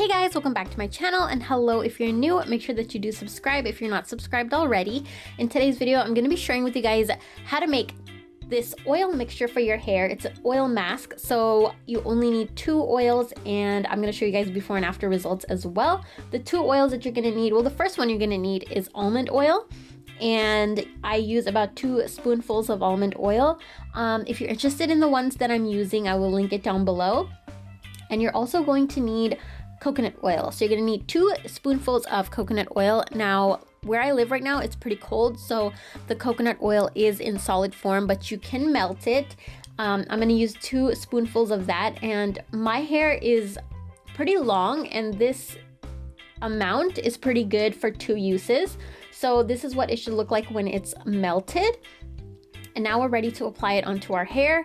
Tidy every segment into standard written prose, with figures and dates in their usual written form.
Hey guys, welcome back to my channel, and hello if you're new. Make sure that you do subscribe if you're not subscribed already. In today's video, I'm going to be sharing with you guys how to make this oil mixture for your hair. It's an oil mask, so you only need 2 oils, and I'm going to show you guys before and after results as well. The 2 oils that you're going to need, well, the first one you're going to need is almond oil, and I use about 2 spoonfuls of almond oil. If you're interested in the ones that I'm using, I will link it down below. And you're also going to need coconut oil. So you're gonna need 2 spoonfuls of coconut oil. Now, where I live right now, it's pretty cold, so the coconut oil is in solid form, but you can melt it. I'm gonna use 2 spoonfuls of that, and my hair is pretty long, and this amount is pretty good for 2 uses. So this is what it should look like when it's melted. And now we're ready to apply it onto our hair.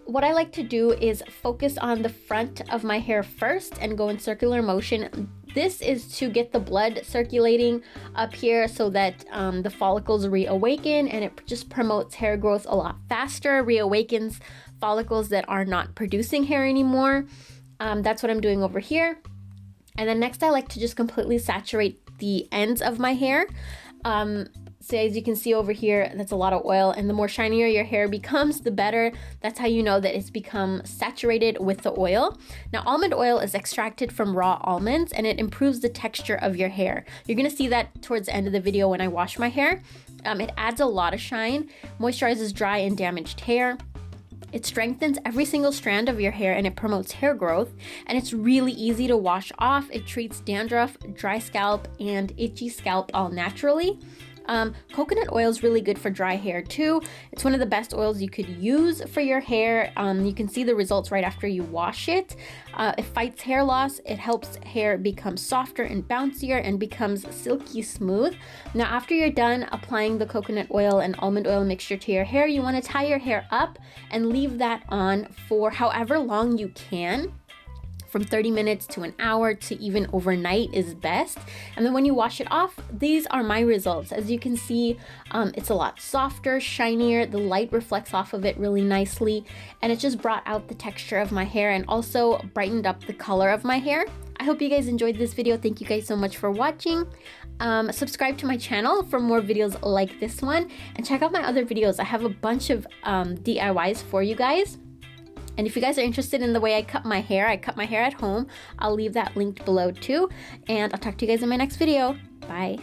What I like to do is focus on the front of my hair first and go in circular motion. This is to get the blood circulating up here so that the follicles reawaken, and it just promotes hair growth a lot faster, reawakens follicles that are not producing hair anymore. That's what I'm doing over here. And then next I like to just completely saturate the ends of my hair. So as you can see over here, that's a lot of oil, and the more shinier your hair becomes, the better. That's how you know that it's become saturated with the oil. Now, almond oil is extracted from raw almonds, and it improves the texture of your hair. You're gonna see that towards the end of the video when I wash my hair. It adds a lot of shine, moisturizes dry and damaged hair. It strengthens every single strand of your hair, and it promotes hair growth, and it's really easy to wash off. It treats dandruff, dry scalp, and itchy scalp all naturally. Coconut oil is really good for dry hair too. It's one of the best oils you could use for your hair. You can see the results right after you wash it. It fights hair loss. It helps hair become softer and bouncier and becomes silky smooth. Now, after you're done applying the coconut oil and almond oil mixture to your hair, you want to tie your hair up and leave that on for however long you can. From 30 minutes to an hour to even overnight is best. And then when you wash it off, these are my results. As you can see, it's a lot softer, shinier. The light reflects off of it really nicely, and it just brought out the texture of my hair and also brightened up the color of my hair. I hope you guys enjoyed this video. Thank you guys so much for watching. Subscribe to my channel for more videos like this one, and check out my other videos. I have a bunch of DIYs for you guys. And if you guys are interested in the way I cut my hair at home. I'll leave that linked below too. And I'll talk to you guys in my next video. Bye.